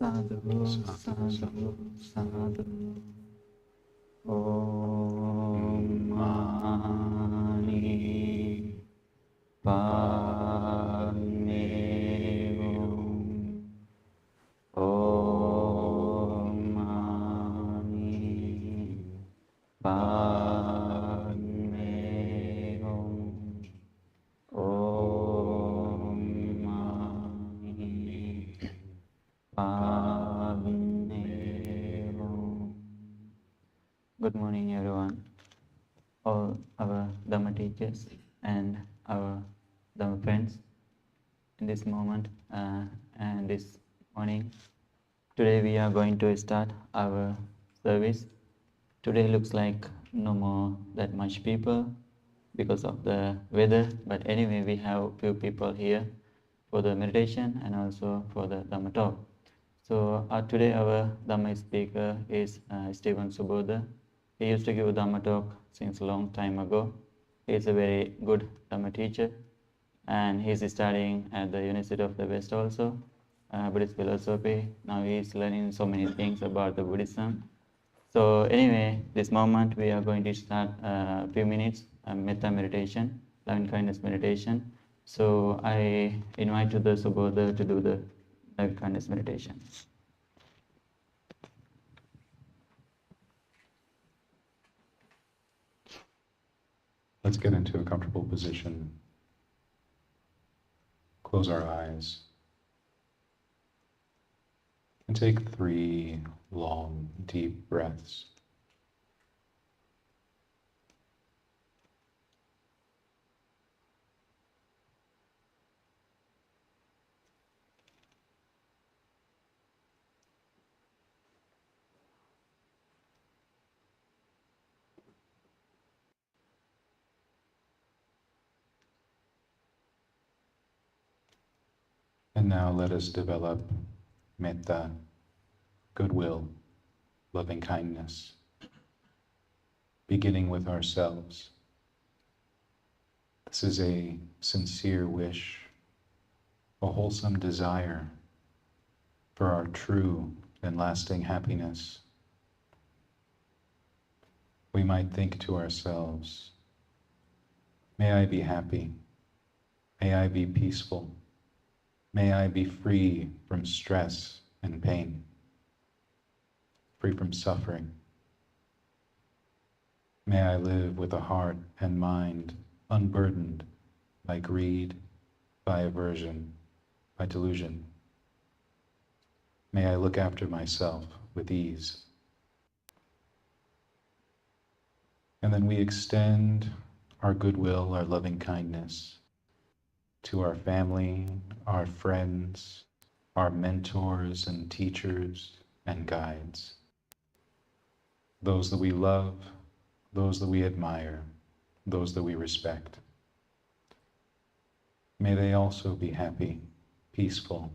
sadhu, sadhu, sadhu. Om Mani Padme Om Mani Padme Om Mani Padme. Good morning, everyone, all our Dhamma teachers and our Dhamma friends. In this moment and this morning, today we are going to start our service. Today looks like no more that much people because of the weather, but anyway, we have few people here for the meditation and also for the Dhamma talk. So today our Dhamma speaker is Stephen Subodha. He used to give a Dhamma talk since a long time ago. He is a very good Dhamma teacher and he is studying at the University of the West also, Buddhist philosophy. Now he is learning so many things about the Buddhism. So anyway, this moment we are going to start a few minutes metta meditation, loving kindness meditation. So I invite the Subodha to do the loving kindness meditation. Let's get into a comfortable position. Close our eyes. And take 3 long, deep breaths. And now let us develop metta, goodwill, loving kindness, beginning with ourselves. This is a sincere wish, a wholesome desire for our true and lasting happiness. We might think to ourselves, may I be happy, may I be peaceful, may I be free from stress and pain, free from suffering. May I live with a heart and mind unburdened by greed, by aversion, by delusion. May I look after myself with ease. And then we extend our goodwill, our loving kindness to our family, our friends, our mentors and teachers and guides, those that we love, those that we admire, those that we respect. May they also be happy, peaceful,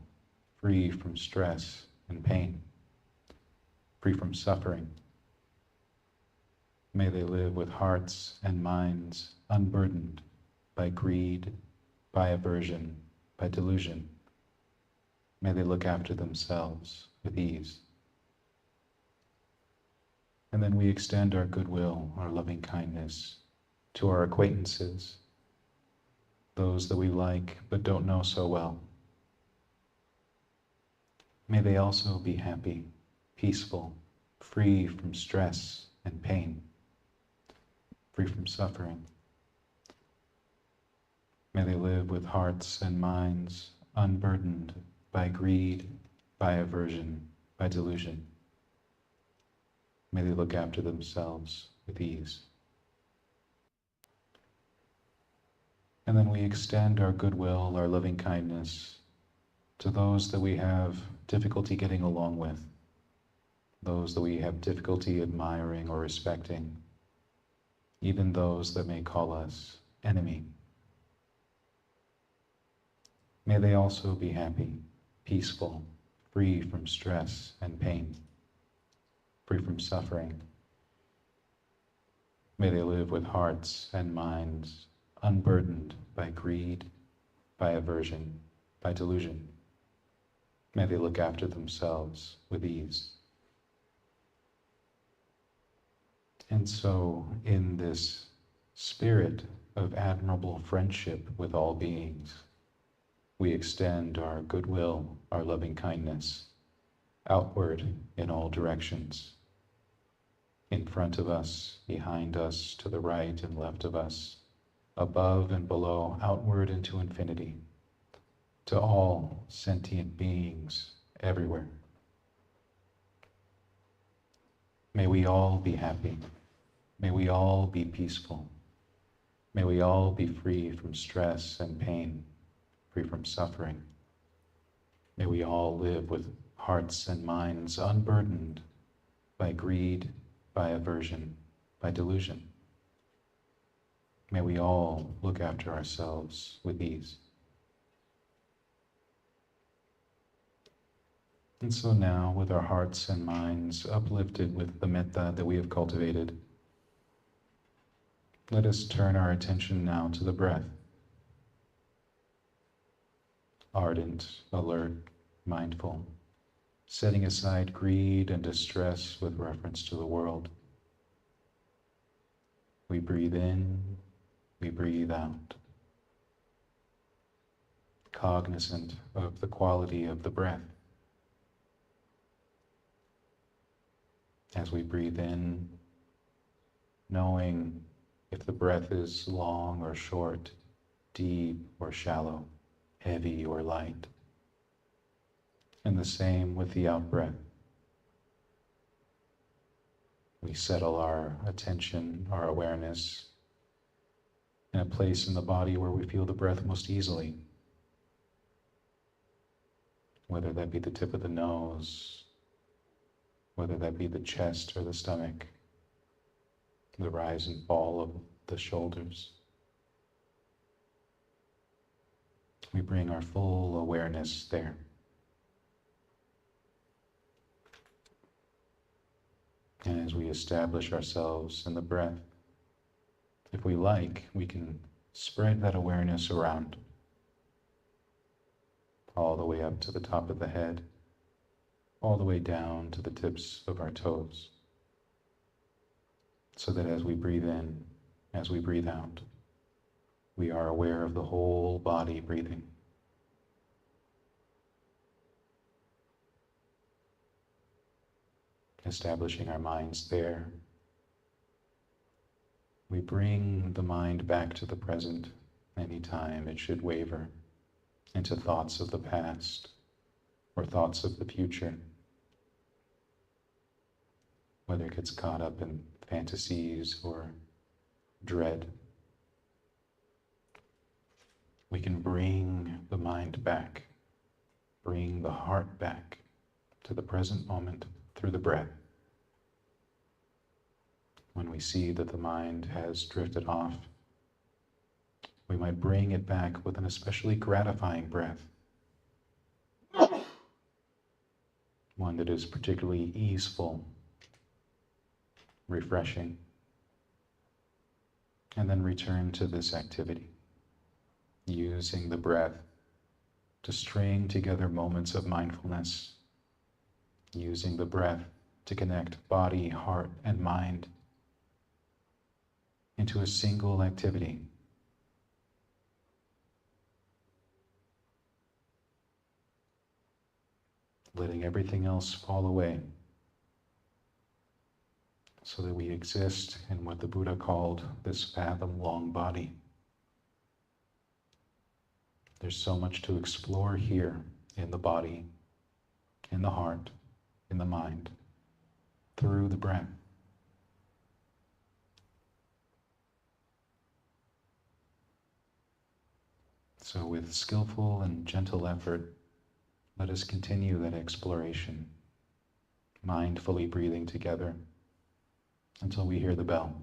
free from stress and pain, free from suffering. May they live with hearts and minds unburdened by greed, by aversion, by delusion. May they look after themselves with ease. And then we extend our goodwill, our loving kindness to our acquaintances, those that we like but don't know so well. May they also be happy, peaceful, free from stress and pain, free from suffering. May they live with hearts and minds unburdened by greed, by aversion, by delusion. May they look after themselves with ease. And then we extend our goodwill, our loving kindness to those that we have difficulty getting along with, those that we have difficulty admiring or respecting, even those that may call us enemy. May they also be happy, peaceful, free from stress and pain, free from suffering. May they live with hearts and minds unburdened by greed, by aversion, by delusion. May they look after themselves with ease. And so, in this spirit of admirable friendship with all beings, we extend our goodwill, our loving kindness, outward in all directions, in front of us, behind us, to the right and left of us, above and below, outward into infinity, to all sentient beings everywhere. May we all be happy. May we all be peaceful. May we all be free from stress and pain, free from suffering. May we all live with hearts and minds unburdened by greed, by aversion, by delusion. May we all look after ourselves with ease. And so now, with our hearts and minds uplifted with the metta that we have cultivated, let us turn our attention now to the breath. Ardent, alert, mindful, setting aside greed and distress with reference to the world. We breathe in, we breathe out, cognizant of the quality of the breath. As we breathe in, knowing if the breath is long or short, deep or shallow, heavy or light. And the same with the out-breath. We settle our attention, our awareness, in a place in the body where we feel the breath most easily, whether that be the tip of the nose, whether that be the chest or the stomach, the rise and fall of the shoulders. We bring our full awareness there. And as we establish ourselves in the breath, if we like, we can spread that awareness around, all the way up to the top of the head, all the way down to the tips of our toes, so that as we breathe in, as we breathe out, we are aware of the whole body breathing. Establishing our minds there, we bring the mind back to the present anytime it should waver into thoughts of the past or thoughts of the future, whether it gets caught up in fantasies or dread. We can bring the mind back, bring the heart back to the present moment through the breath. When we see that the mind has drifted off, we might bring it back with an especially gratifying breath, one that is particularly easeful, refreshing, and then return to this activity, using the breath to string together moments of mindfulness, using the breath to connect body, heart, and mind into a single activity. Letting everything else fall away so that we exist in what the Buddha called this fathom-long body. There's so much to explore here in the body, in the heart, in the mind, through the breath. So with skillful and gentle effort, let us continue that exploration, mindfully breathing together until we hear the bell.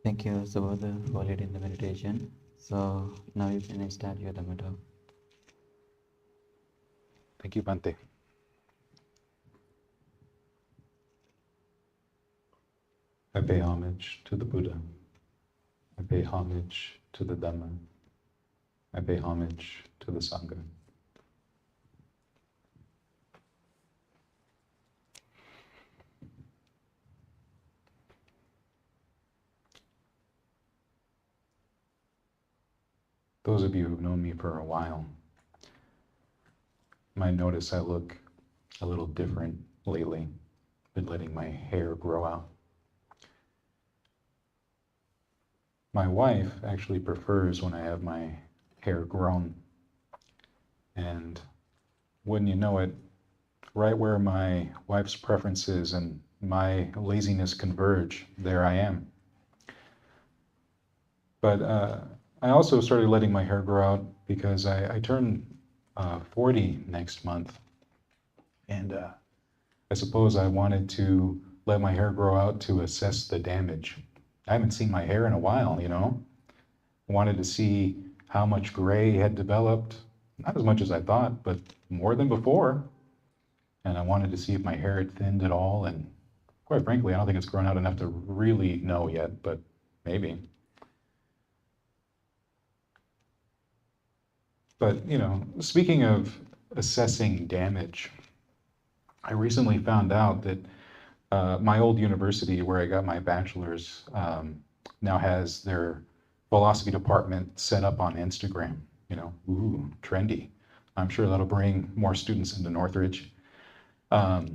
Thank you, Subodha, for leading the meditation. So now you can start your Dhamma talk. Thank you, Bhante. I pay homage to the Buddha. I pay homage to the Dhamma. I pay homage to the Sangha. Those of you who've known me for a while might notice I look a little different lately. Been letting my hair grow out. My wife actually prefers when I have my hair grown. And wouldn't you know it, right where my wife's preferences and my laziness converge, there I am. But I also started letting my hair grow out because I turn 40 next month. And I suppose I wanted to let my hair grow out to assess the damage. I haven't seen my hair in a while, you know. I wanted to see how much gray had developed. Not as much as I thought, but more than before. And I wanted to see if my hair had thinned at all. And quite frankly, I don't think it's grown out enough to really know yet, but maybe. But, you know, speaking of assessing damage, I recently found out that my old university where I got my bachelor's now has their philosophy department set up on Instagram. You know, ooh, trendy. I'm sure that'll bring more students into Northridge. But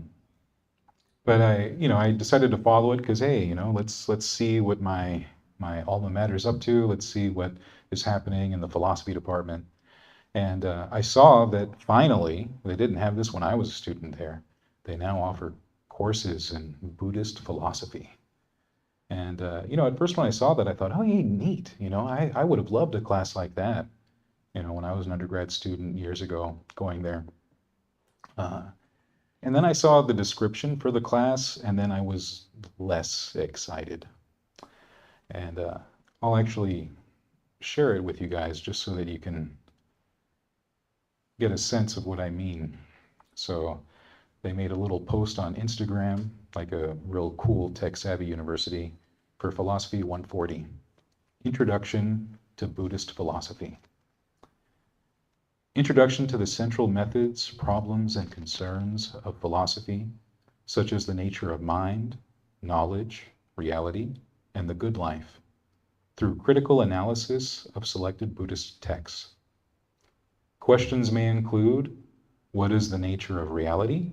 I decided to follow it because, hey, you know, let's see what my alma mater is up to. Let's see what is happening in the philosophy department. And I saw that finally, they didn't have this when I was a student there. They now offer courses in Buddhist philosophy. And, at first when I saw that, I thought, oh, hey, neat. You know, I would have loved a class like that, you know, when I was an undergrad student years ago going there. And then I saw the description for the class, and then I was less excited. And I'll actually share it with you guys just so that you can get a sense of what I mean. So they made a little post on Instagram, like a real cool tech-savvy university, for Philosophy 140, Introduction to Buddhist Philosophy. Introduction to the central methods, problems, and concerns of philosophy, such as the nature of mind, knowledge, reality, and the good life, through critical analysis of selected Buddhist texts. Questions may include, what is the nature of reality?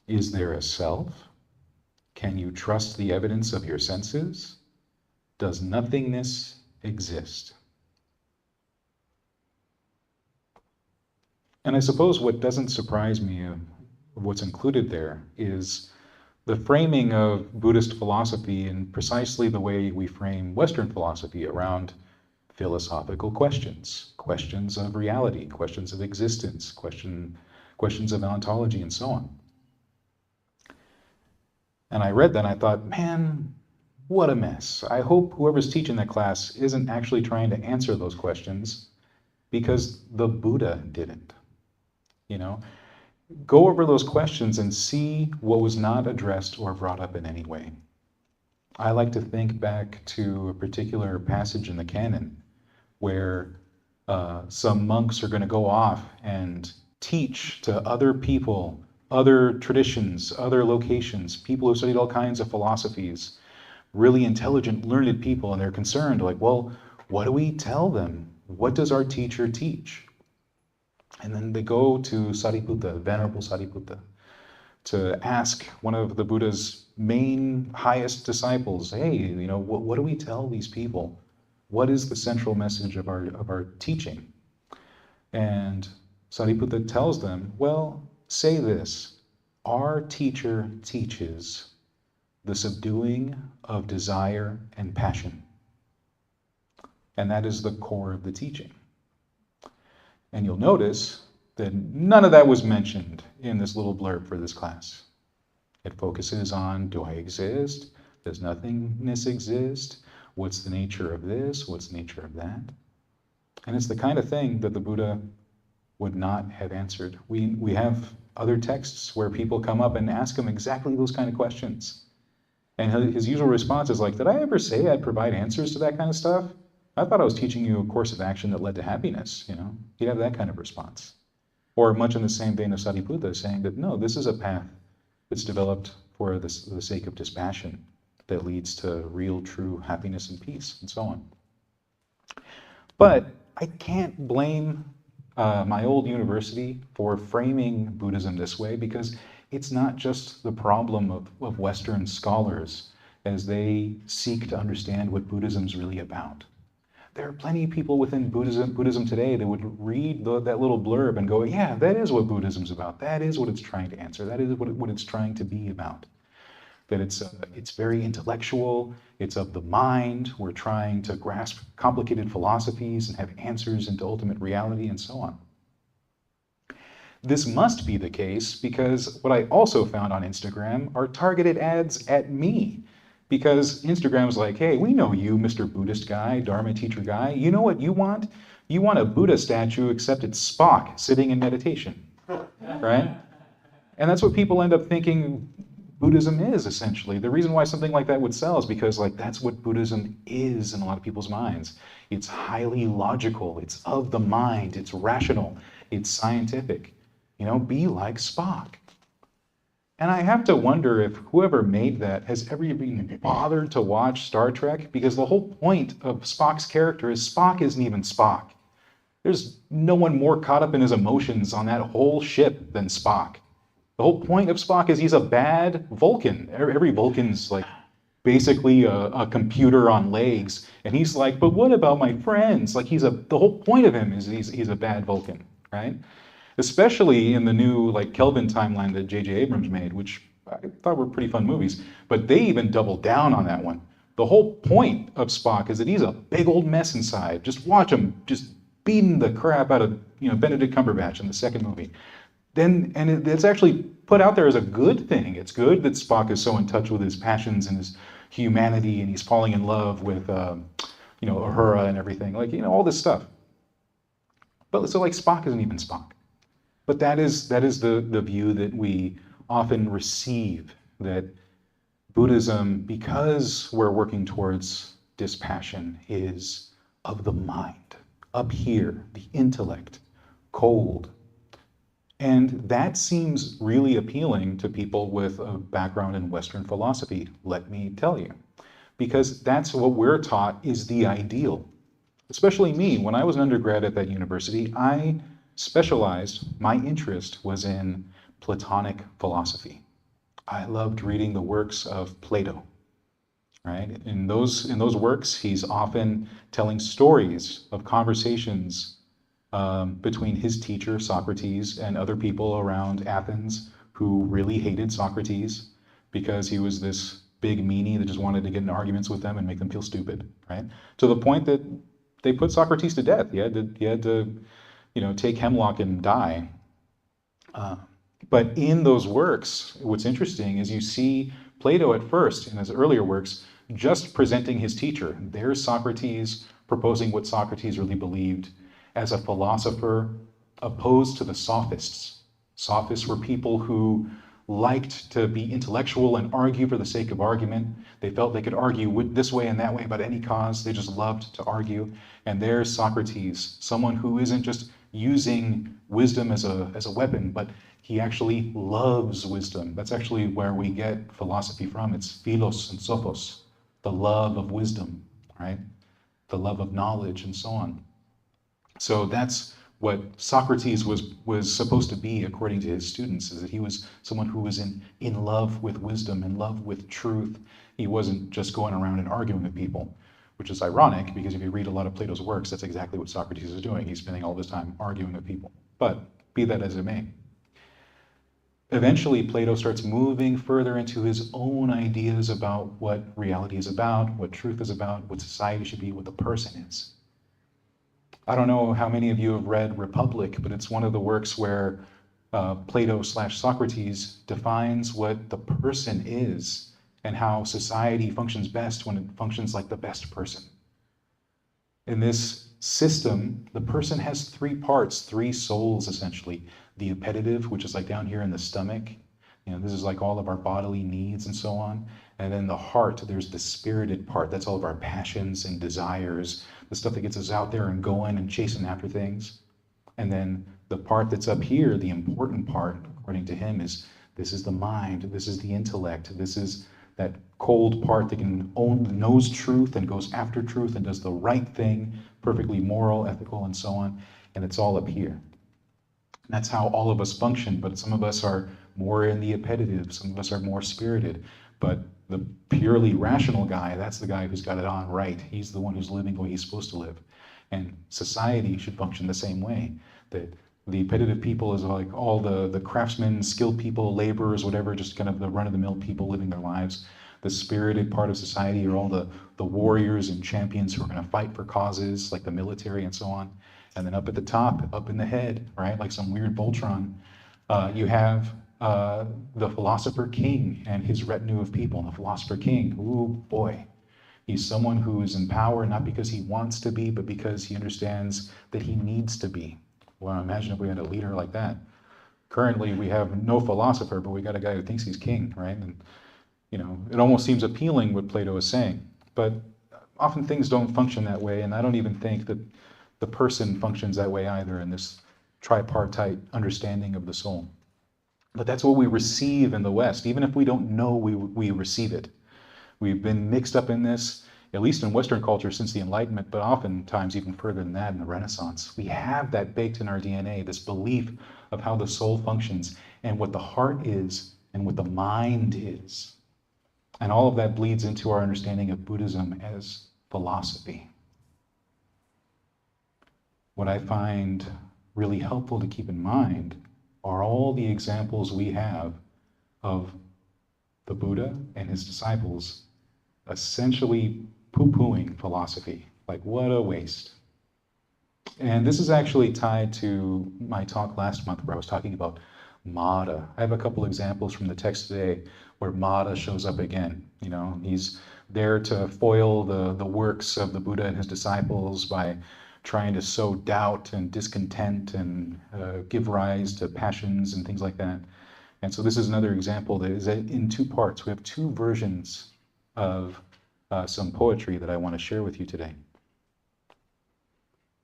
Is there a self? Can you trust the evidence of your senses? Does nothingness exist? And I suppose what doesn't surprise me of what's included there is the framing of Buddhist philosophy in precisely the way we frame Western philosophy around philosophical questions, questions of reality, questions of existence, questions of ontology, and so on. And I read that and I thought, man, what a mess. I hope whoever's teaching that class isn't actually trying to answer those questions, because the Buddha didn't. You know, go over those questions and see what was not addressed or brought up in any way. I like to think back to a particular passage in the canon where some monks are going to go off and teach to other people, other traditions, other locations, people who studied all kinds of philosophies, really intelligent, learned people, and they're concerned, like, well, what do we tell them? What does our teacher teach? And then they go to Sariputta, Venerable Sariputta, to ask one of the Buddha's main, highest disciples, hey, you know, what do we tell these people? What is the central message of our teaching? And Sariputta tells them, well, say this, our teacher teaches the subduing of desire and passion. And that is the core of the teaching. And you'll notice that none of that was mentioned in this little blurb for this class. It focuses on, do I exist? Does nothingness exist? What's the nature of this? What's the nature of that? And it's the kind of thing that the Buddha would not have answered. We have other texts where people come up and ask him exactly those kind of questions. And his usual response is like, did I ever say I'd provide answers to that kind of stuff? I thought I was teaching you a course of action that led to happiness, you know? He'd have that kind of response. Or much in the same vein of Sariputta, saying that, no, this is a path that's developed for the sake of dispassion that leads to real, true happiness and peace, and so on. But I can't blame my old university for framing Buddhism this way, because it's not just the problem of Western scholars as they seek to understand what Buddhism's really about. There are plenty of people within Buddhism today that would read that little blurb and go, yeah, that is what Buddhism's about. That is what it's trying to answer. That is what it's trying to be about. That it's very intellectual. It's of the mind. We're trying to grasp complicated philosophies and have answers into ultimate reality and so on. This must be the case because what I also found on Instagram are targeted ads at me. Because Instagram's like, hey, we know you, Mr. Buddhist guy, Dharma teacher guy. You know what you want? You want a Buddha statue, except it's Spock sitting in meditation, right? And that's what people end up thinking Buddhism is, essentially. The reason why something like that would sell is because, like, that's what Buddhism is in a lot of people's minds. It's highly logical. It's of the mind. It's rational. It's scientific. You know, be like Spock. And I have to wonder if whoever made that has ever even bothered to watch Star Trek, because the whole point of Spock's character is Spock isn't even Spock. There's no one more caught up in his emotions on that whole ship than Spock. The whole point of Spock is he's a bad Vulcan. Every Vulcan's like basically a computer on legs, and he's like, but what about my friends? Like the whole point of him is he's a bad Vulcan, right? Especially in the new like Kelvin timeline that J.J. Abrams made, which I thought were pretty fun movies, but they even doubled down on that one. The whole point of Spock is that he's a big old mess inside. Just watch him just beating the crap out of Benedict Cumberbatch in the second movie. It's actually put out there as a good thing. It's good that Spock is so in touch with his passions and his humanity, and he's falling in love with Uhura and everything, like all this stuff. But so like Spock isn't even Spock. But that is the view that we often receive, that Buddhism, because we're working towards dispassion, is of the mind, up here, the intellect, cold. And that seems really appealing to people with a background in Western philosophy, let me tell you. Because that's what we're taught is the ideal. Especially me, when I was an undergrad at that university, my interest was in Platonic philosophy. I loved reading the works of Plato, right? In those works, he's often telling stories of conversations between his teacher, Socrates, and other people around Athens who really hated Socrates because he was this big meanie that just wanted to get in arguments with them and make them feel stupid, right? To the point that they put Socrates to death. He had to take hemlock and die. But in those works, what's interesting is you see Plato at first, in his earlier works, just presenting his teacher. There's Socrates proposing what Socrates really believed as a philosopher opposed to the sophists. Sophists were people who liked to be intellectual and argue for the sake of argument. They felt they could argue this way and that way about any cause. They just loved to argue. And there's Socrates, someone who isn't just using wisdom as a weapon, but he actually loves wisdom. That's actually where we get philosophy from. It's philos and sophos, the love of wisdom, right? The love of knowledge and so on. So that's what Socrates was supposed to be, according to his students, is that he was someone who was in love with wisdom, in love with truth. He wasn't just going around and arguing with people, which is ironic because if you read a lot of Plato's works, that's exactly what Socrates is doing. He's spending all this time arguing with people. But be that as it may. Eventually, Plato starts moving further into his own ideas about what reality is about, what truth is about, what society should be, what the person is. I don't know how many of you have read Republic, but it's one of the works where Plato/Socrates defines what the person is and how society functions best when it functions like the best person. In this system, the person has three parts, three souls essentially. The appetitive, which is like down here in the stomach. This is like all of our bodily needs and so on. And then the heart, there's the spirited part. That's all of our passions and desires, the stuff that gets us out there and going and chasing after things. And then the part that's up here, the important part, according to him, is this is the mind, this is the intellect, this is that cold part that knows truth and goes after truth and does the right thing, perfectly moral, ethical, and so on. And it's all up here. And that's how all of us function, but some of us are more in the appetitive, some of us are more spirited. But the purely rational guy, that's the guy who's got it on right. He's the one who's living the way he's supposed to live. And society should function the same way. That the appetitive people is like all the craftsmen, skilled people, laborers, whatever, just kind of the run-of-the-mill people living their lives. The spirited part of society are all the warriors and champions who are going to fight for causes like the military and so on. And then up at the top, up in the head, right, like some weird Voltron, you have the philosopher king and his retinue of people. And the philosopher king, ooh boy, he's someone who is in power not because he wants to be, but because he understands that he needs to be. Well, imagine if we had a leader like that. Currently, we have no philosopher, but we got a guy who thinks he's king, right? And it almost seems appealing what Plato is saying, but often things don't function that way, and I don't even think that the person functions that way either in this tripartite understanding of the soul. But that's what we receive in the West. Even if we don't know, we receive it. We've been mixed up in this, at least in Western culture since the Enlightenment, but oftentimes even further than that in the Renaissance. We have that baked in our DNA, this belief of how the soul functions and what the heart is and what the mind is. And all of that bleeds into our understanding of Buddhism as philosophy. What I find really helpful to keep in mind are all the examples we have of the Buddha and his disciples essentially poo-pooing philosophy. Like, what a waste. And this is actually tied to my talk last month where I was talking about Mada. I have a couple examples from the text today where Mada shows up again. He's there to foil the works of the Buddha and his disciples by trying to sow doubt and discontent and give rise to passions and things like that. And so this is another example that is in two parts. We have two versions of some poetry that I want to share with you today.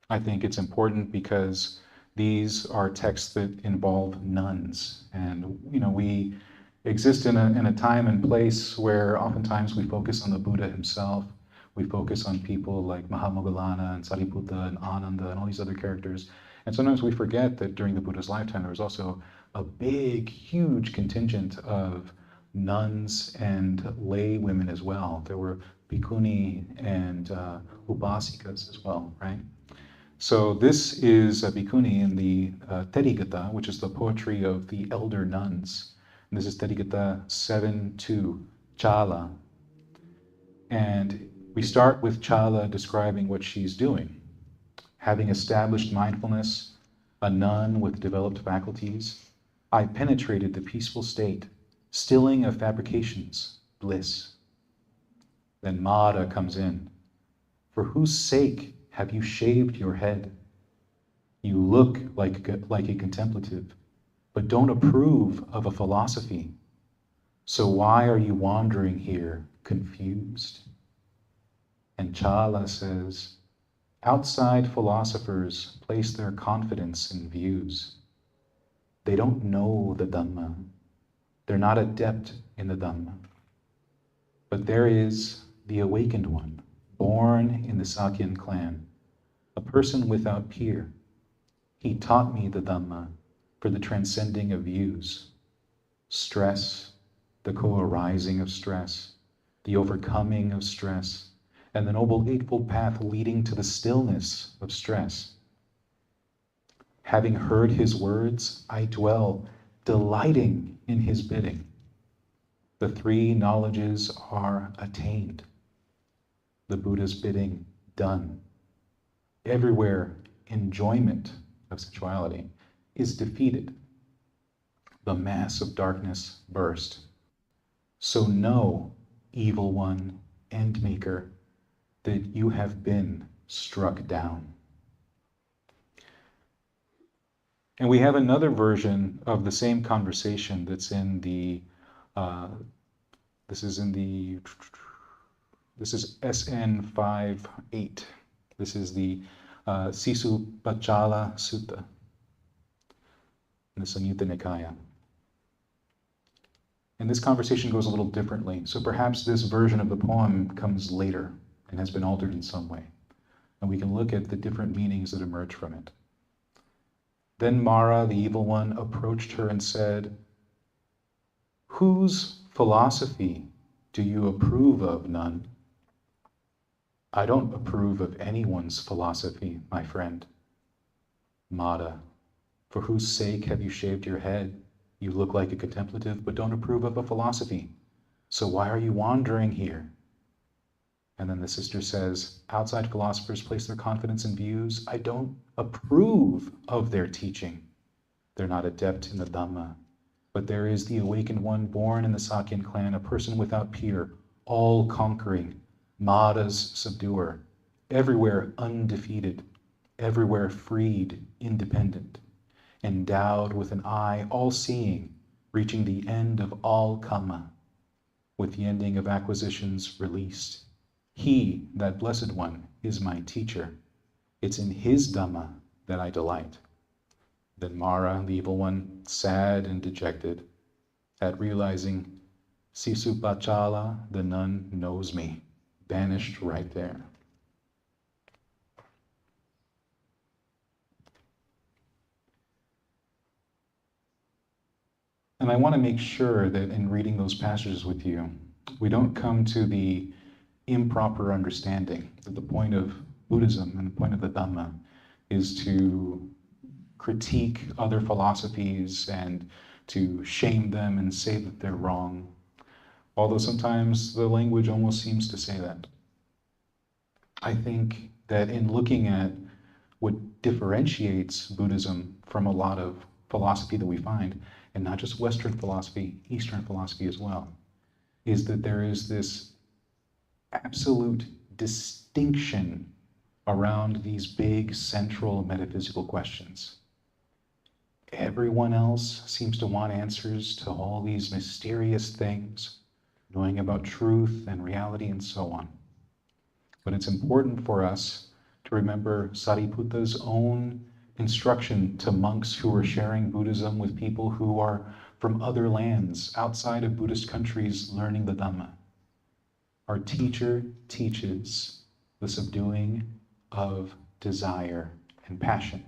I think it's important because these are texts that involve nuns. And, we exist in a time and place where oftentimes we focus on the Buddha himself. We focus on people like Mahamoggallana and Sariputta and Ananda and all these other characters. And sometimes we forget that during the Buddha's lifetime, there was also a big, huge contingent of nuns and lay women as well. There were bhikkhuni and upasikas as well, right? So this is a bhikkhuni in the Therigatha, which is the poetry of the elder nuns. And this is Therigatha 7-2, Chala. And we start with Chala describing what she's doing. Having established mindfulness, a nun with developed faculties, I penetrated the peaceful state, stilling of fabrications, bliss. Then Mada comes in. For whose sake have you shaved your head? You look like a contemplative, but don't approve of a philosophy. So why are you wandering here, confused? And Chala says, outside philosophers place their confidence in views. They don't know the Dhamma. They're not adept in the Dhamma. But there is the awakened one, born in the Sakyan clan, a person without peer. He taught me the Dhamma for the transcending of views, stress, the co-arising of stress, the overcoming of stress, and the Noble Eightfold Path leading to the stillness of stress. Having heard his words, I dwell, delighting in his bidding. The three knowledges are attained. The Buddha's bidding done. Everywhere enjoyment of sensuality is defeated. the mass of darkness burst. So know, evil one, end maker, that you have been struck down. And we have another version of the same conversation that's in the, this is SN58. This is the Sisupachala Sutta in the Samyutta Nikaya. And this conversation goes a little differently. So perhaps this version of the poem comes later and has been altered in some way. And we can look at the different meanings that emerge from it. Then Mara, the evil one, approached her and said, "Whose philosophy do you approve of, nun?" "I don't approve of anyone's philosophy, my friend." Mara, for whose sake have you shaved your head? You look like a contemplative, but don't approve of a philosophy. So why are you wandering here? And then the sister says, outside philosophers place their confidence in views. I don't approve of their teaching. They're not adept in the Dhamma. But there is the awakened one born in the Sakyan clan, a person without peer, all-conquering, Mara's subduer, everywhere undefeated, everywhere freed, independent, endowed with an eye all-seeing, reaching the end of all karma, with the ending of acquisitions released. He, that blessed one, is my teacher. It's in his Dhamma that I delight. Then Mara, the evil one, sad and dejected, at realizing Sisupachala, the nun, knows me, vanished right there. And I want to make sure that in reading those passages with you, we don't come to the improper understanding that the point of Buddhism and the point of the Dhamma is to critique other philosophies and to shame them and say that they're wrong. Although sometimes the language almost seems to say that. I think that in looking at what differentiates Buddhism from a lot of philosophy that we find, and not just Western philosophy, Eastern philosophy as well, is that there is this absolute distinction around these big central metaphysical questions. Everyone else seems to want answers to all these mysterious things, knowing about truth and reality and so on. But it's important for us to remember Sariputta's own instruction to monks who are sharing Buddhism with people who are from other lands, outside of Buddhist countries, learning the Dhamma. Our teacher teaches the subduing of desire and passion.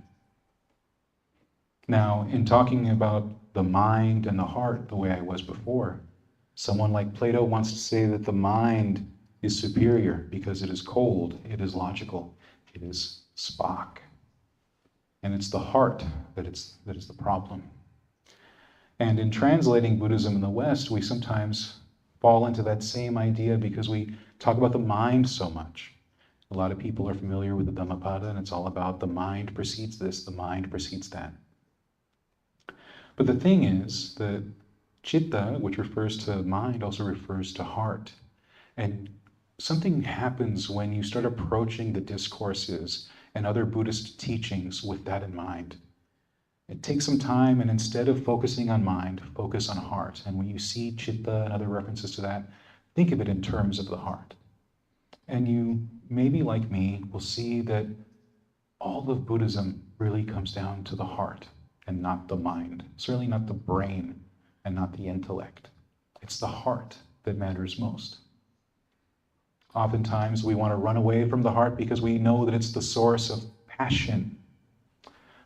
Now, in talking about the mind and the heart the way I was before, someone like Plato wants to say that the mind is superior because it is cold, it is logical, it is Spock. And it's the heart that is the problem. And in translating Buddhism in the West, we sometimes fall into that same idea because we talk about the mind so much. A lot of people are familiar with the Dhammapada, and it's all about the mind precedes this, the mind precedes that. But the thing is that Chitta, which refers to mind, also refers to heart. And something happens when you start approaching the discourses and other Buddhist teachings with that in mind. It takes some time, and instead of focusing on mind, focus on heart. And when you see Chitta and other references to that, think of it in terms of the heart. And you, maybe like me, will see that all of Buddhism really comes down to the heart and not the mind. Certainly not the brain and not the intellect. It's the heart that matters most. Oftentimes we want to run away from the heart because we know that it's the source of passion.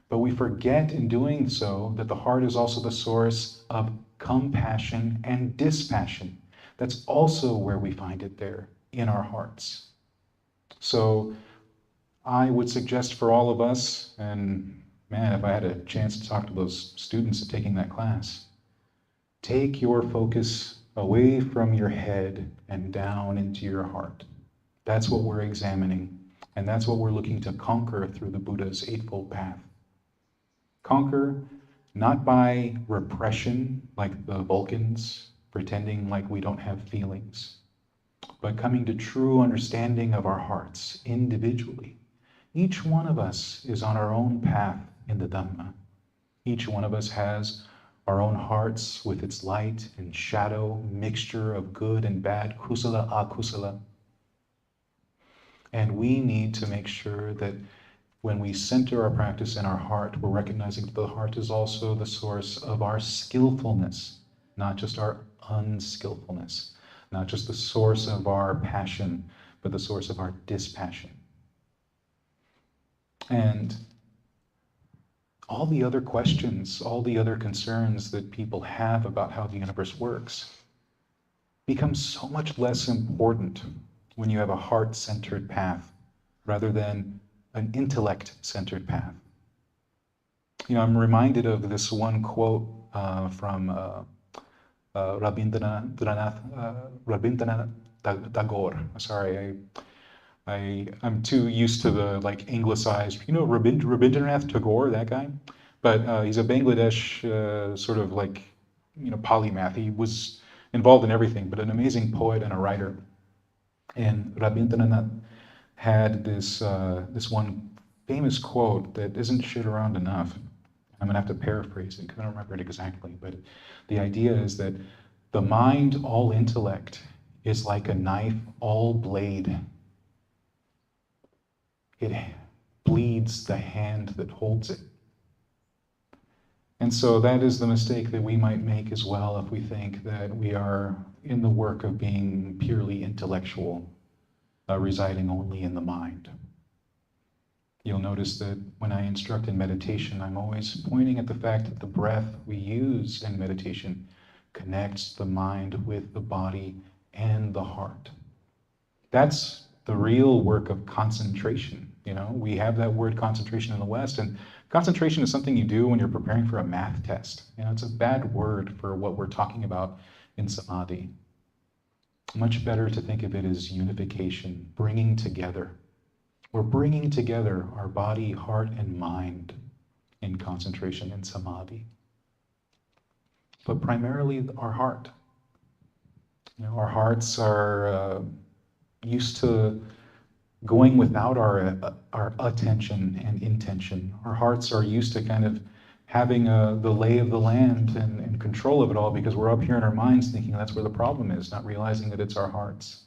But we forget in doing so that the heart is also the source of compassion and dispassion. That's also where we find it there, in our hearts. So I would suggest for all of us, and man, if I had a chance to talk to those students taking that class, take your focus away from your head and down into your heart. That's what we're examining, and that's what we're looking to conquer through the Buddha's Eightfold Path. Conquer not by repression like the Vulcans, pretending like we don't have feelings, but coming to true understanding of our hearts individually. Each one of us is on our own path in the Dhamma. Each one of us has our own hearts with its light and shadow, mixture of good and bad, kusala, akusala. And we need to make sure that when we center our practice in our heart, we're recognizing that the heart is also the source of our skillfulness, not just our unskillfulness, not just the source of our passion, but the source of our dispassion. And all the other questions, all the other concerns that people have about how the universe works become so much less important when you have a heart-centered path rather than an intellect-centered path. I'm reminded of this one quote from Rabindranath Tagore. Sorry, I'm too used to the anglicized, Rabindranath Tagore, that guy? But he's a Bangladesh sort of polymath. He was involved in everything, but an amazing poet and a writer. And Rabindranath had this one famous quote that isn't shared around enough. I'm gonna have to paraphrase it because I don't remember it exactly, but the idea is that the mind, all intellect, is like a knife, all blade. It bleeds the hand that holds it. And so that is the mistake that we might make as well if we think that we are in the work of being purely intellectual, residing only in the mind. You'll notice that when I instruct in meditation, I'm always pointing at the fact that the breath we use in meditation connects the mind with the body and the heart. That's the real work of concentration. We have that word concentration in the West, and concentration is something you do when you're preparing for a math test. It's a bad word for what we're talking about in samadhi. Much better to think of it as unification, bringing together. We're bringing together our body, heart, and mind in concentration in samadhi. But primarily our heart. Our hearts are used to going without our attention and intention. Our hearts are used to kind of having the lay of the land and control of it all because we're up here in our minds thinking that's where the problem is, not realizing that it's our hearts,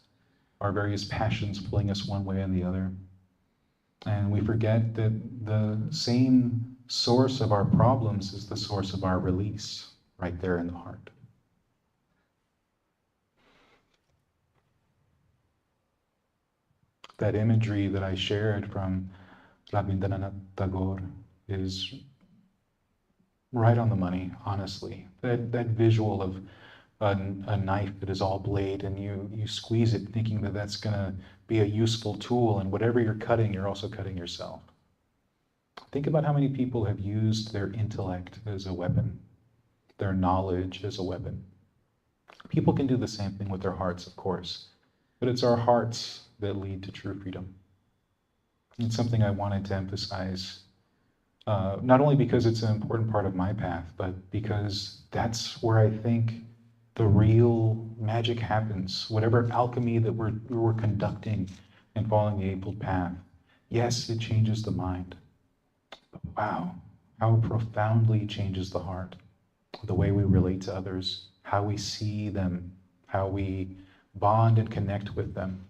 our various passions pulling us one way and the other. And we forget that the same source of our problems is the source of our release, right there in the heart. That imagery that I shared from Rabindranath Tagore is right on the money, honestly. That visual of a knife that is all blade and you squeeze it thinking that that's going to be a useful tool, and whatever you're cutting, you're also cutting yourself. Think about how many people have used their intellect as a weapon, their knowledge as a weapon. People can do the same thing with their hearts, of course, but it's our hearts that lead to true freedom. It's something I wanted to emphasize, not only because it's an important part of my path, but because that's where I think the real magic happens. Whatever alchemy that we're conducting and following the Eightfold Path, yes, it changes the mind, but wow, how profoundly it changes the heart, the way we relate to others, how we see them, how we bond and connect with them.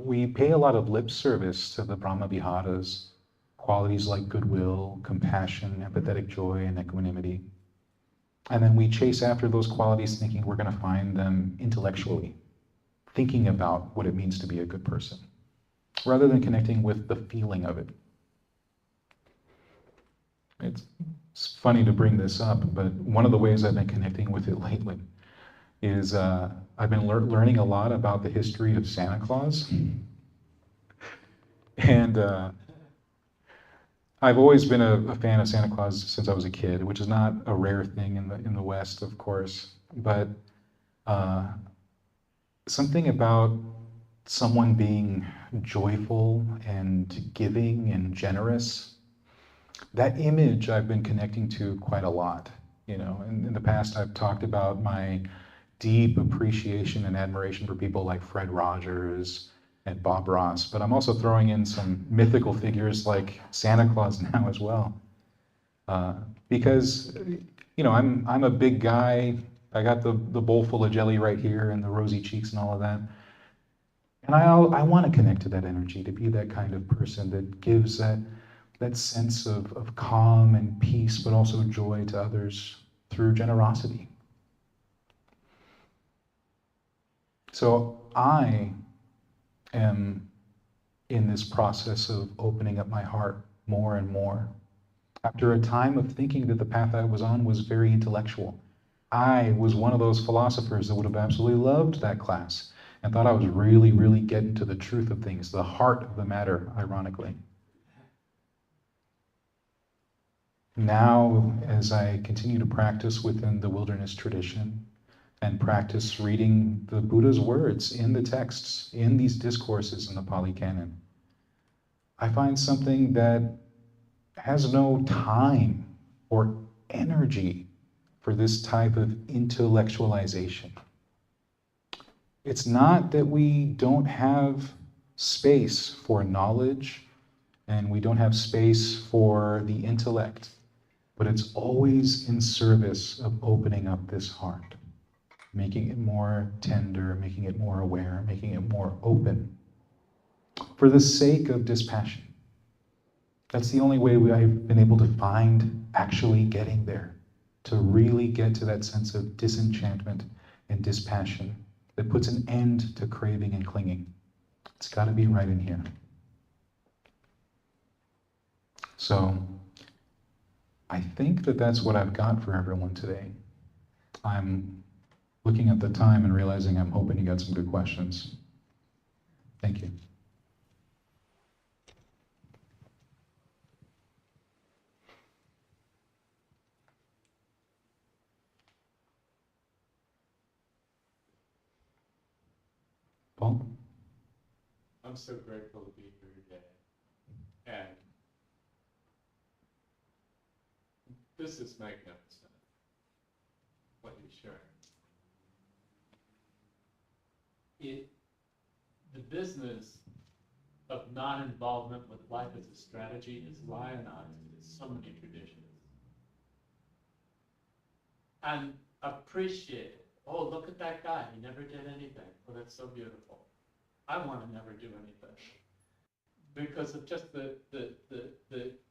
We pay a lot of lip service to the Brahma Viharas, qualities like goodwill, compassion, empathetic joy, and equanimity. And then we chase after those qualities thinking we're going to find them intellectually, thinking about what it means to be a good person, rather than connecting with the feeling of it. It's funny to bring this up, but one of the ways I've been connecting with it lately is I've been learning a lot about the history of Santa Claus. And I've always been a fan of Santa Claus since I was a kid, which is not a rare thing in the West, of course. But something about someone being joyful and giving and generous that image I've been connecting to quite a lot. You know, in the past I've talked about my deep appreciation and admiration for people like Fred Rogers and Bob Ross, but I'm also throwing in some mythical figures like Santa Claus now as well. Because, you know, I'm a big guy. I got the bowl full of jelly right here and the rosy cheeks and all of that. And I want to connect to that energy, to be that kind of person that gives that sense of calm and peace, but also joy to others through generosity. So I am in this process of opening up my heart more and more. After a time of thinking that the path I was on was very intellectual, I was one of those philosophers that would have absolutely loved that class and thought I was really, really getting to the truth of things, the heart of the matter, ironically. Now, as I continue to practice within the wilderness tradition and practice reading the Buddha's words in the texts, in these discourses in the Pali Canon, I find something that has no time or energy for this type of intellectualization. It's not that we don't have space for knowledge and we don't have space for the intellect, but it's always in service of opening up this heart, making it more tender, making it more aware, making it more open, for the sake of dispassion. That's the only way I've been able to find actually getting there, to really get to that sense of disenchantment and dispassion that puts an end to craving and clinging. It's got to be right in here. So I think that that's what I've got for everyone today. I'm looking at the time and realizing I'm hoping you got some good questions. Thank you. Paul? I'm so grateful to be here today. And this is magnificent, what you shared. The business of non-involvement with life as a strategy is lionized in so many traditions. And appreciate it. Oh, look at that guy, he never did anything. Oh, that's so beautiful. I want to never do anything. Because of just the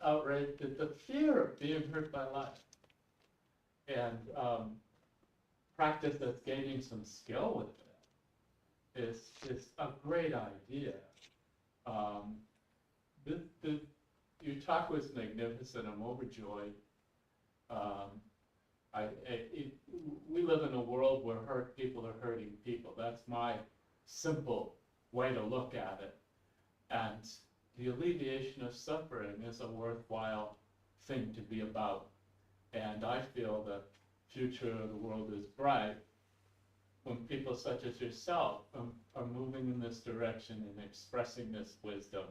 outrage, the fear of being hurt by life. And practice that's gaining some skill with it is a great idea. Your talk was magnificent. I'm overjoyed. We live in a world where hurt people are hurting people. That's my simple way to look at it. And the alleviation of suffering is a worthwhile thing to be about. And I feel the future of the world is bright when people such as yourself are moving in this direction and expressing this wisdom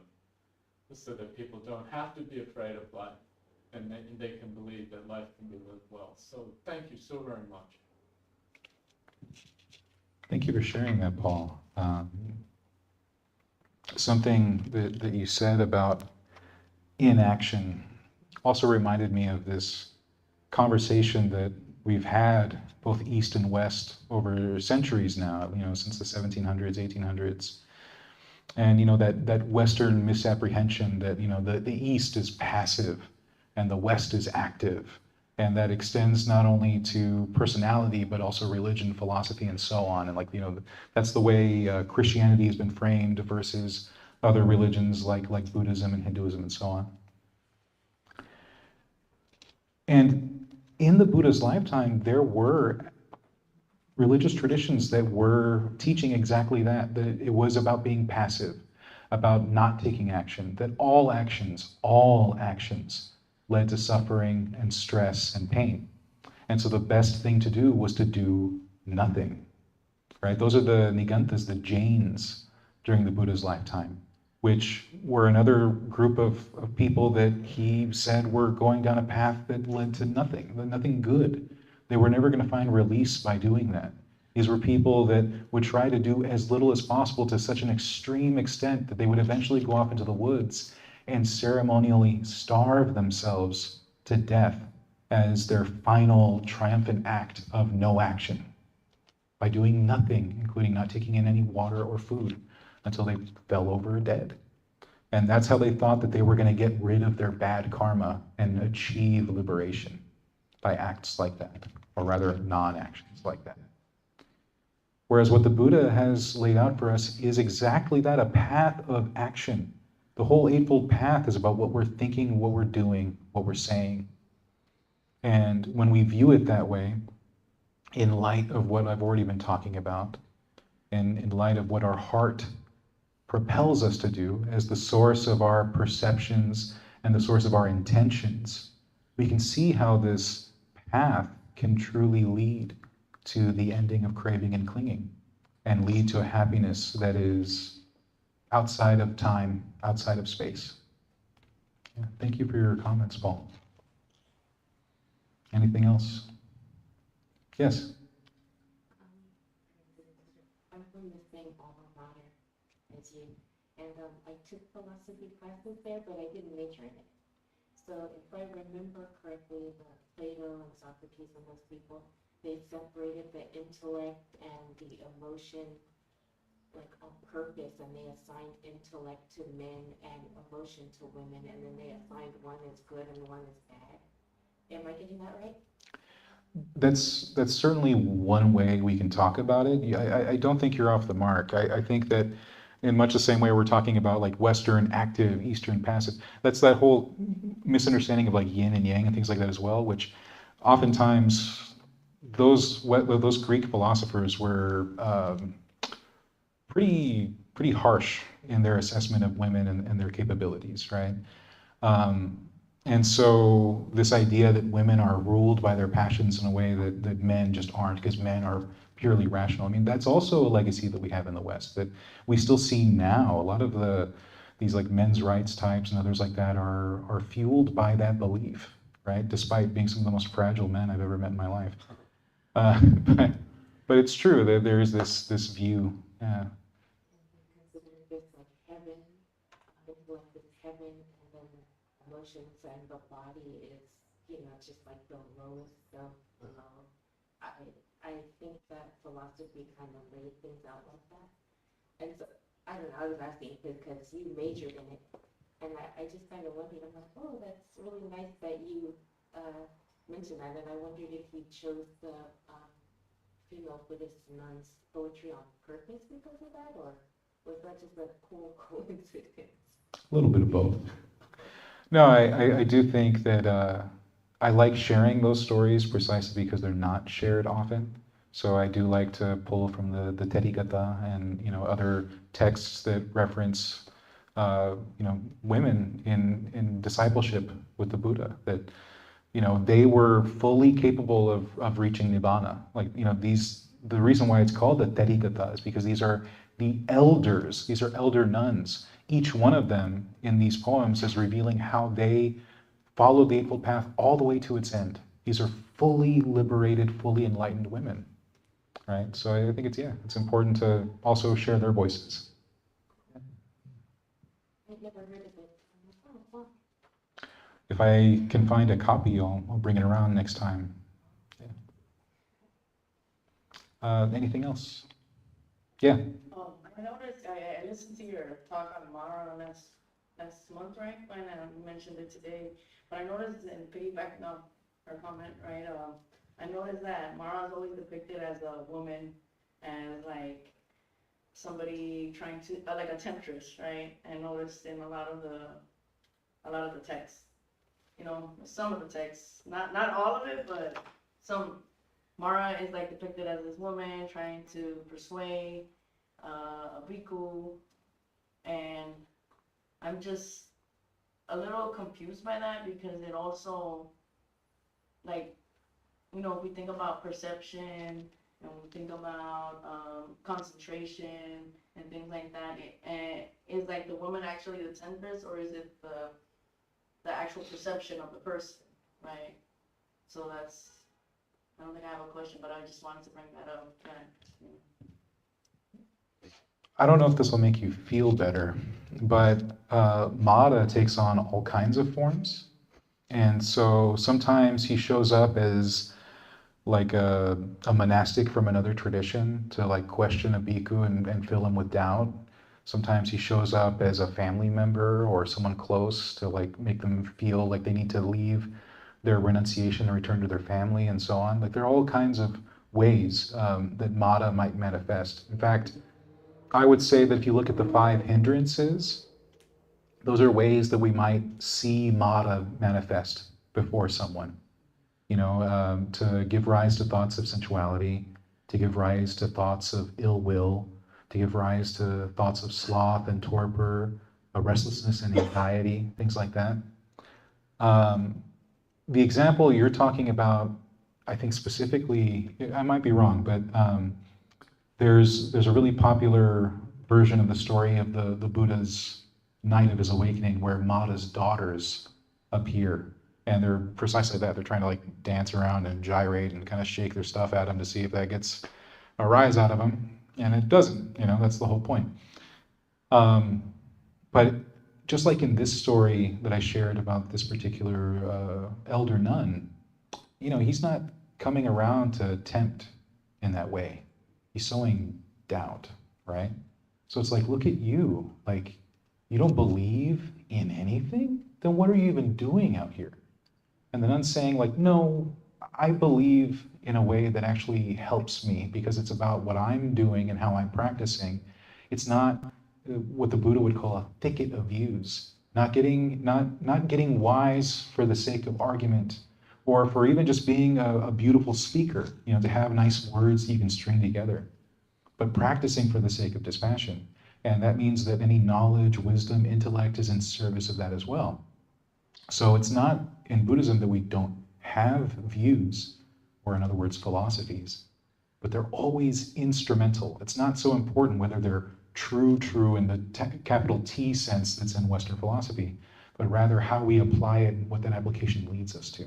so that people don't have to be afraid of life and they can believe that life can be lived well. So thank you so very much. Thank you for sharing that, Paul. Something that you said about inaction also reminded me of this conversation that we've had both East and West over centuries now, since the 1700s, 1800s. And, that Western misapprehension that, the East is passive and the West is active. And that extends not only to personality, but also religion, philosophy, and so on. And that's the way Christianity has been framed versus other religions like Buddhism and Hinduism and so on. And in the Buddha's lifetime, there were religious traditions that were teaching exactly that it was about being passive, about not taking action, that all actions led to suffering and stress and pain. And so the best thing to do was to do nothing, right? Those are the Niganthas, the Jains, during the Buddha's lifetime. which were another group of people that he said were going down a path that led to nothing good. They were never going to find release by doing that. These were people that would try to do as little as possible to such an extreme extent that they would eventually go off into the woods and ceremonially starve themselves to death as their final triumphant act of no action by doing nothing, including not taking in any water or food until they fell over dead. And that's how they thought that they were going to get rid of their bad karma and achieve liberation, by acts like that, or rather non-actions like that. Whereas what the Buddha has laid out for us is exactly that, a path of action. The whole Eightfold Path is about what we're thinking, what we're doing, what we're saying. And when we view it that way, in light of what I've already been talking about, and in light of what our heart propels us to do as the source of our perceptions and the source of our intentions, we can see how this path can truly lead to the ending of craving and clinging and lead to a happiness that is outside of time, outside of space. Yeah, thank you for your comments, Paul. Anything else? Yes? I'm from the same alma mater as you, and I took philosophy classes there, but I didn't major in it. So if I remember correctly, Plato and Socrates and those people, they separated the intellect and the emotion like on purpose, and they assigned intellect to men and emotion to women, and then they assigned one as good and one as bad. Am I getting that right? That's certainly one way we can talk about it. I don't think you're off the mark. I think that in much the same way we're talking about like Western active, Eastern passive, that's that whole misunderstanding of like yin and yang and things like that as well, which oftentimes those Greek philosophers were pretty harsh in their assessment of women and their capabilities, right? And so this idea that women are ruled by their passions in a way that men just aren't, because men are purely rational. I mean, that's also a legacy that we have in the West, that we still see now. A lot of these like men's rights types and others like that are fueled by that belief, right? Despite being some of the most fragile men I've ever met in my life. But it's true that there is this view. Yeah. Consider this like heaven, intellect is heaven, and then emotions and the body is, just like the lowest of below. I think that philosophy kind of laid things out like that. And so, I don't know, I was asking because you majored in it, and I just kind of wondered, I'm like, oh, that's really nice that you mentioned that, and I wondered if you chose the female Buddhist nuns' poetry on purpose because of that, or was that just a cool coincidence? A little bit of both. No, I do think that I like sharing those stories precisely because they're not shared often. So I do like to pull from the Therigatha and other texts that reference women in discipleship with the Buddha, that they were fully capable of reaching Nibbana. Like the reason why it's called the Therigatha is because these are the elders. These are elder nuns. Each one of them in these poems is revealing how they followed the Eightfold Path all the way to its end. These are fully liberated, fully enlightened women, right? So I think it's important to also share their voices. I've never heard of it. Oh, wow. If I can find a copy, I'll bring it around next time. Yeah. Anything else? Yeah. I noticed, I listened to your talk on Mara last month, right? When you mentioned it today. But I noticed, in piggybacking off her comment, right? I noticed that Mara is always depicted as a woman, as like somebody trying to, like a temptress, right? I noticed in a lot of the texts, some of the texts, not all of it, but some. Mara is like depicted as this woman trying to persuade a bhikkhu, and I'm just a little confused by that because it also, like, if we think about perception and we think about concentration and things like that, and is like the woman actually the temptress, or is it the actual perception of the person, right? So that's, I don't think I have a question, but I just wanted to bring that up. I don't know if this will make you feel better, but Mada takes on all kinds of forms. And so sometimes he shows up as like a monastic from another tradition to like question a bhikkhu and fill him with doubt. Sometimes he shows up as a family member or someone close to like make them feel like they need to leave their renunciation and return to their family and so on. Like there are all kinds of ways that Mada might manifest. In fact, I would say that if you look at the 5 hindrances, those are ways that we might see Mada manifest before someone. You know, to give rise to thoughts of sensuality, to give rise to thoughts of ill will, to give rise to thoughts of sloth and torpor, restlessness and anxiety, things like that. The example you're talking about, I think specifically, I might be wrong, but there's a really popular version of the story of the Buddha's night of his awakening where Mada's daughters appear. And they're precisely that. They're trying to like dance around and gyrate and kind of shake their stuff at him to see if that gets a rise out of him. And it doesn't, you know, that's the whole point. But just like in this story that I shared about this particular elder nun, you know, he's not coming around to tempt in that way. He's sowing doubt, right? So it's like, look at you. Like, you don't believe in anything? Then what are you even doing out here? And the nun's saying like, no, I believe in a way that actually helps me because it's about what I'm doing and how I'm practicing. It's not what the Buddha would call a thicket of views, not getting wise for the sake of argument or for even just being a beautiful speaker, you know, to have nice words that you can string together, but practicing for the sake of dispassion. And that means that any knowledge, wisdom, intellect is in service of that as well. So it's not in Buddhism that we don't have views, or in other words, philosophies, but they're always instrumental. It's not so important whether they're true in the capital T sense that's in Western philosophy, but rather how we apply it and what that application leads us to.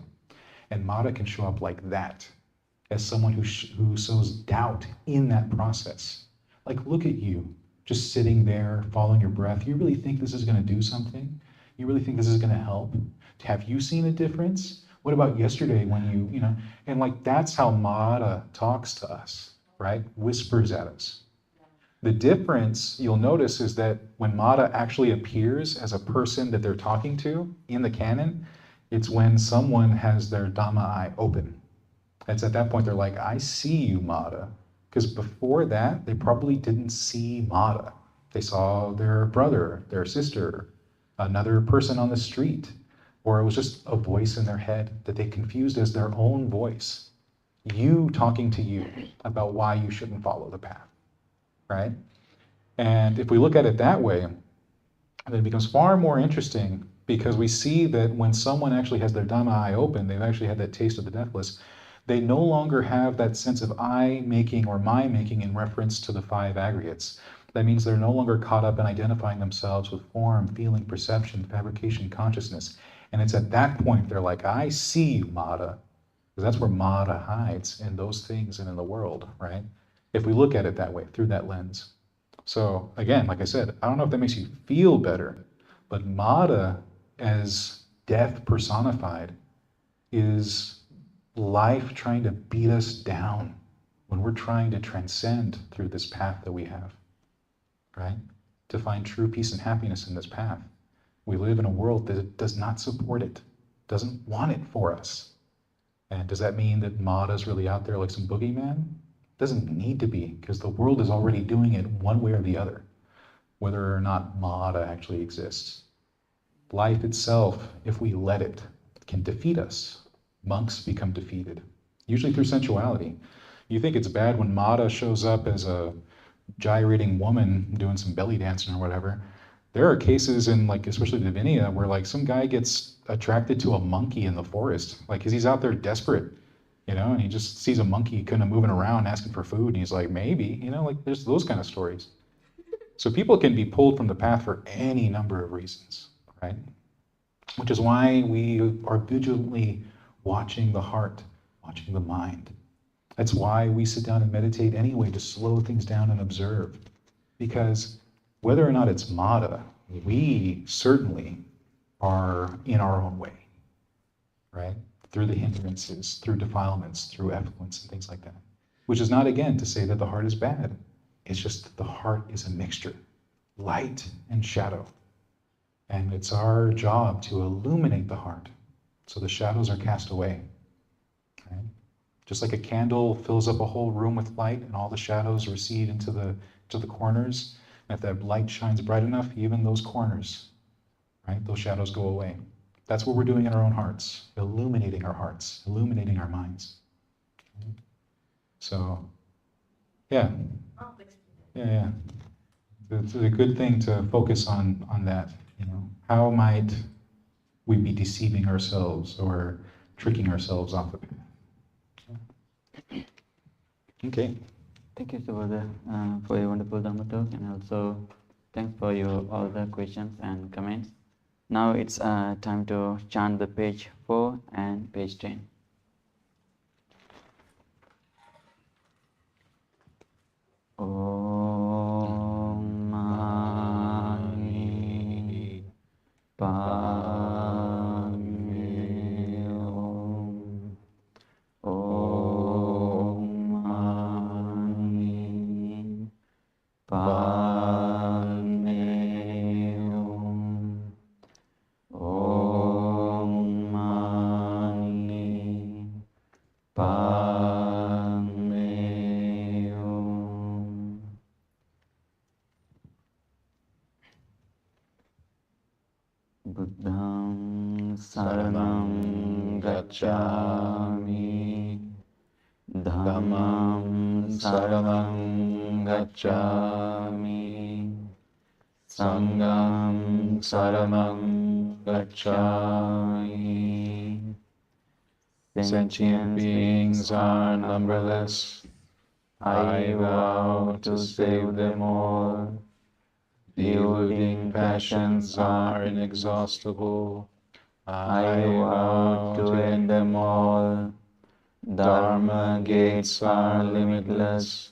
And Mada can show up like that, as someone who sows doubt in that process. Like, look at you, just sitting there, following your breath. You really think this is going to do something? You really think this is going to help? Have you seen a difference? What about yesterday when you know, and like that's how Mada talks to us, right? Whispers at us. The difference you'll notice is that when Mada actually appears as a person that they're talking to in the canon, it's when someone has their Dhamma eye open. It's at that point they're like, I see you, Mada. Because before that, they probably didn't see Mada. They saw their brother, their sister, another person on the street, or it was just a voice in their head that they confused as their own voice. You talking to you about why you shouldn't follow the path, right? And if we look at it that way, then it becomes far more interesting because we see that when someone actually has their Dhamma eye open, they've actually had that taste of the deathless, they no longer have that sense of I-making or my-making in reference to the 5 aggregates. That means they're no longer caught up in identifying themselves with form, feeling, perception, fabrication, consciousness. And it's at that point they're like, I see you, Mada. Because that's where Mada hides, in those things and in the world, right? If we look at it that way, through that lens. So again, like I said, I don't know if that makes you feel better, but Mada as death personified is life trying to beat us down when we're trying to transcend through this path that we have, right? To find true peace and happiness in this path. We live in a world that does not support it, doesn't want it for us. And does that mean that Mada is really out there like some boogeyman? It doesn't need to be, because the world is already doing it one way or the other, whether or not Mada actually exists. Life itself, if we let it, can defeat us. Monks become defeated, usually through sensuality. You think it's bad when Mada shows up as a gyrating woman doing some belly dancing or whatever. There are cases in, like, especially Divinia, where like some guy gets attracted to a monkey in the forest, like, because he's out there desperate, you know, and he just sees a monkey kind of moving around asking for food, and he's like, maybe, you know, like there's those kind of stories. So people can be pulled from the path for any number of reasons, right? Which is why we are vigilantly watching the heart, watching the mind. That's why we sit down and meditate anyway, to slow things down and observe. Because whether or not it's mada, we certainly are in our own way, right? Through the hindrances, through defilements, through effluence and things like that. Which is not, again, to say that the heart is bad. It's just that the heart is a mixture, light and shadow. And it's our job to illuminate the heart so the shadows are cast away. Right? Just like a candle fills up a whole room with light and all the shadows recede into the corners. And if that light shines bright enough, even those corners, right, those shadows go away. That's what we're doing in our own hearts, illuminating our hearts, illuminating our minds. Right? So, yeah. Yeah. It's a good thing to focus on that. You know, how might we be deceiving ourselves or tricking ourselves off the path? Okay. Thank you, Subodha, for your wonderful Dhamma talk, and also thanks for your all the questions and comments. Now it's time to chant the page 4 and page 10. Om Mani Padme Hum. Om Mani Padme Hum. Om Mani Padme Hum. Buddham Saranam Gacchami, Dhammam Saranam Gacchami, Sangham Saranam Gacchami. Sentient beings are numberless. I vow to save them all. Deluding passions are inexhaustible. I vow to end them all. Dharma gates are limitless.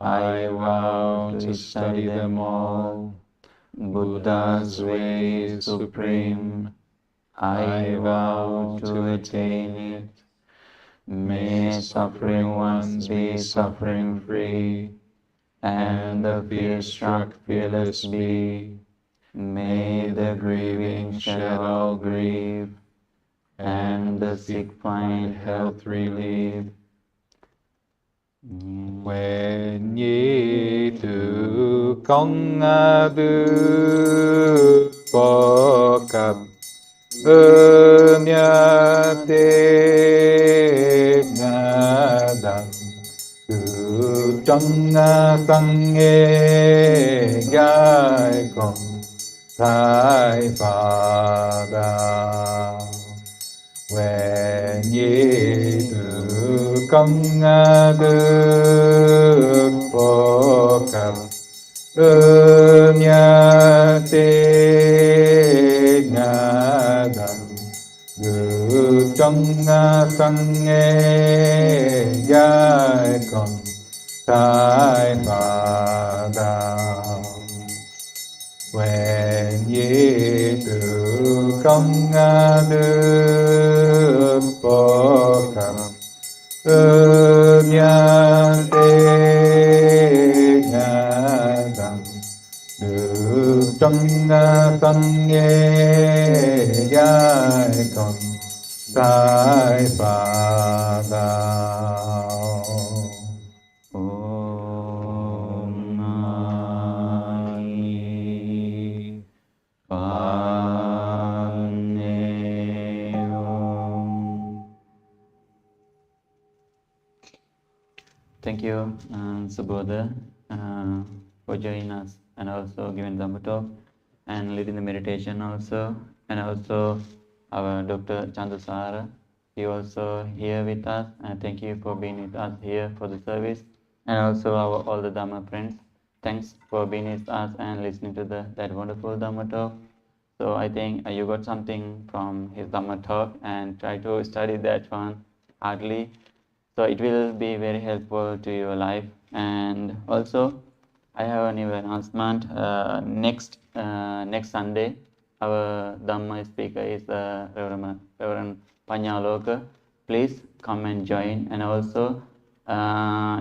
I vow to study them all. Buddha's way is supreme. I vow to attain it. May suffering ones be suffering free, and the fear-struck fearless be. May the grieving shed all grief, and the sick find health relief. When ye tu công đức phổ cập ơn nhật thế nga đẳng từ trong tăng nghe gai còn thái phà đạo. When ye tu công đức phổ cập ơn nhật thế nga đẳng ngự trong tăng nghe gai còn thái phà đạo. When ye tu công đức phổ cập ơn nhật thế nga đẳng ngự trong tăng nghe gai còn thái phà đạo. Om Mani Padme Hum. Thank you, Subodha, for joining us and also giving Dhamma talk and leading the meditation also, and also our Dr. Chandasara. He also here with us, and thank you for being with us here for the service, and also our all the Dhamma friends thanks for being with us and listening to that wonderful Dhamma talk. So I think you got something from his Dhamma talk and try to study that one hardly. So it will be very helpful to your life. And also, I have a new announcement. Next Sunday, our Dhamma speaker is Reverend Panyaloka. Please come and join. And also,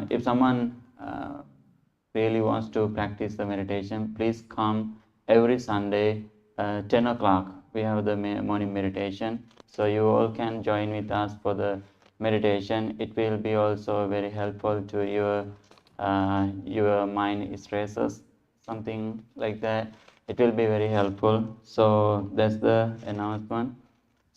if someone really wants to practice the meditation, please come every Sunday, 10 o'clock. We have the morning meditation. So you all can join with us for the meditation. It will be also very helpful to your mind stresses, something like that. It will be very helpful. So that's the announcement.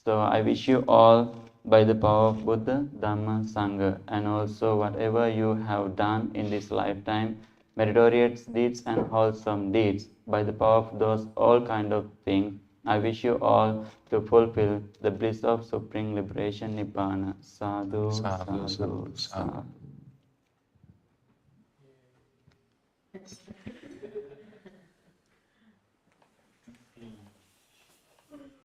So I wish you all, by the power of Buddha, Dhamma, Sangha, and also whatever you have done in this lifetime, meritorious deeds and wholesome deeds, by the power of those all kind of things, I wish you all to fulfill the bliss of supreme liberation, Nibbana. Sadhu, Sadhu, sadhu, sadhu, sadhu. sadhu.